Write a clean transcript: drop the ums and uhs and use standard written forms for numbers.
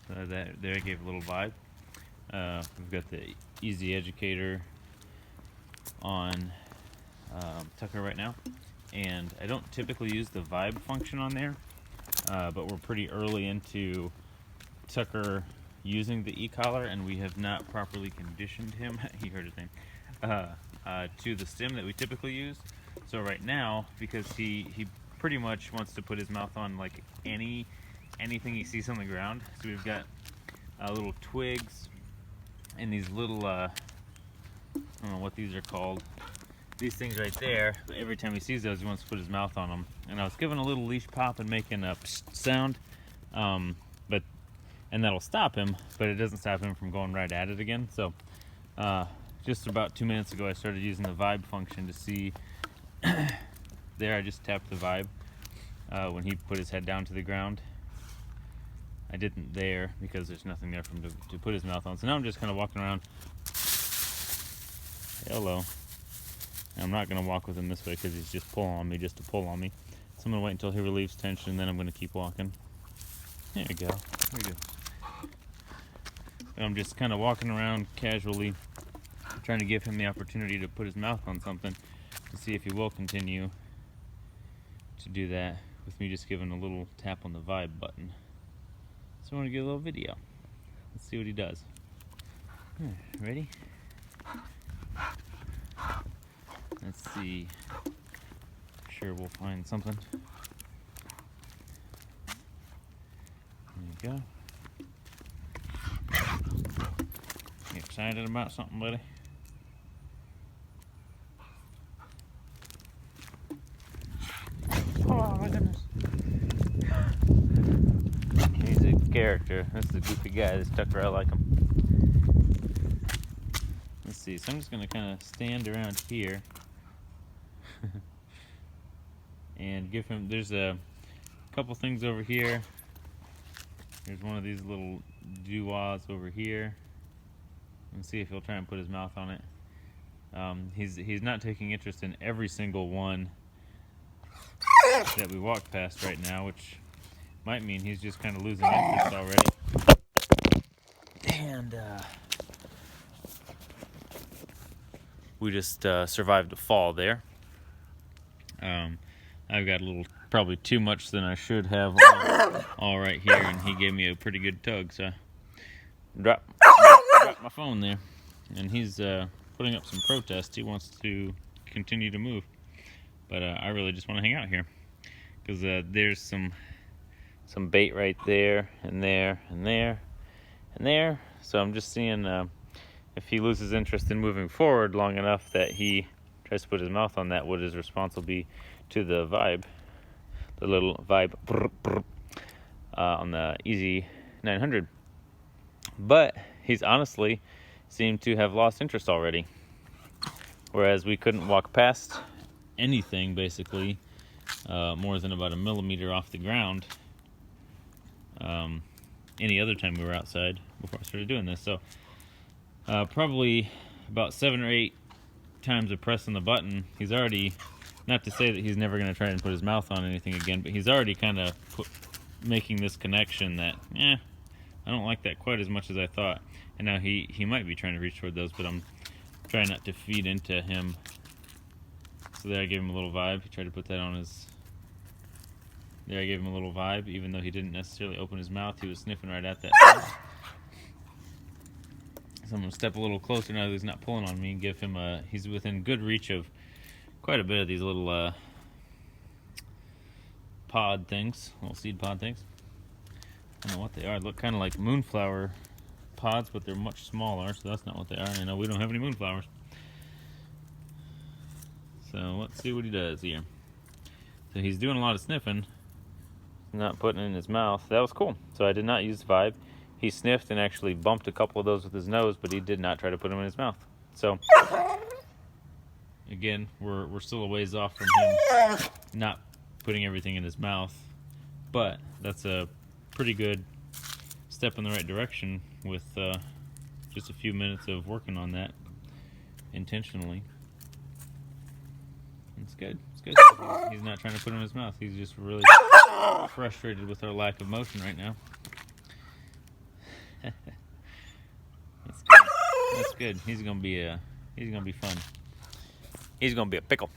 There I gave a little vibe. We've got the Easy Educator on Tucker right now, and I don't typically use the vibe function on there, but we're pretty early into Tucker using the e-collar, and we have not properly conditioned him. He heard his name to the stim that we typically use. So right now, because he pretty much wants to put his mouth on like anything he sees on the ground. So we've got little twigs and these little I don't know what these are called. These things right there. Every time he sees those, he wants to put his mouth on them. And I was giving a little leash pop and making a psst sound, and that'll stop him, but it doesn't stop him from going right at it again. So just about 2 minutes ago, I started using the vibe function to see. There, I just tapped the vibe when he put his head down to the ground. I didn't there because there's nothing there for him to put his mouth on. So now I'm just kind of walking around. Hello. And I'm not going to walk with him this way because he's just pulling on me just to pull on me. So I'm going to wait until he relieves tension, and then I'm going to keep walking. There we go. There we go. And I'm just kind of walking around casually, trying to give him the opportunity to put his mouth on something to see if he will continue to do that with me just giving a little tap on the vibe button. So I want to get a little video. Let's see what he does. Ready? Let's see. Sure, we'll find something. There you go. You excited about something, buddy? Oh my goodness. He's a character. This is a goofy guy. This Tucker, I like him. Let's see. So I'm just going to kind of stand around here and give him. There's a couple things over here. There's one of these little doo-wahs over here. Let's see if he'll try and put his mouth on it. He's not taking interest in every single one that we walk past right now, which might mean he's just kind of losing interest already. And we just survived a fall there. I've got a little, probably too much than I should have all right here, and he gave me a pretty good tug, so I dropped my phone there. And he's putting up some protest. He wants to continue to move, but I really just want to hang out here because there's some bait right there and there and there and there. So I'm just seeing if he loses interest in moving forward long enough that he tries to put his mouth on that, what his response will be to the vibe, the little vibe on the Easy 900. But he's honestly seemed to have lost interest already, whereas we couldn't walk past anything basically more than about a millimeter off the ground any other time we were outside before I started doing this. So probably about 7 or 8 times of pressing the button, he's already, not to say that he's never going to try and put his mouth on anything again, but he's already kind of making this connection that, I don't like that quite as much as I thought. And now he might be trying to reach toward those, but I'm trying not to feed into him. So there I gave him a little vibe. He tried to put that on his... There I gave him a little vibe, even though he didn't necessarily open his mouth. He was sniffing right at that. So I'm going to step a little closer now that he's not pulling on me and give him a... He's within good reach of quite a bit of these little pod things, little seed pod things. I don't know what they are. They look kind of like moonflower pods, but they're much smaller, so that's not what they are. I know we don't have any moonflowers. So let's see what he does here. So he's doing a lot of sniffing, not putting it in his mouth. That was cool. So I did not use vibe. He sniffed and actually bumped a couple of those with his nose, but he did not try to put them in his mouth. So again, we're still a ways off from him not putting everything in his mouth, but that's a pretty good step in the right direction with just a few minutes of working on that intentionally. It's good. It's good. He's not trying to put it in his mouth. He's just really frustrated with our lack of motion right now. That's good. That's good. He's gonna be fun. He's gonna be a pickle.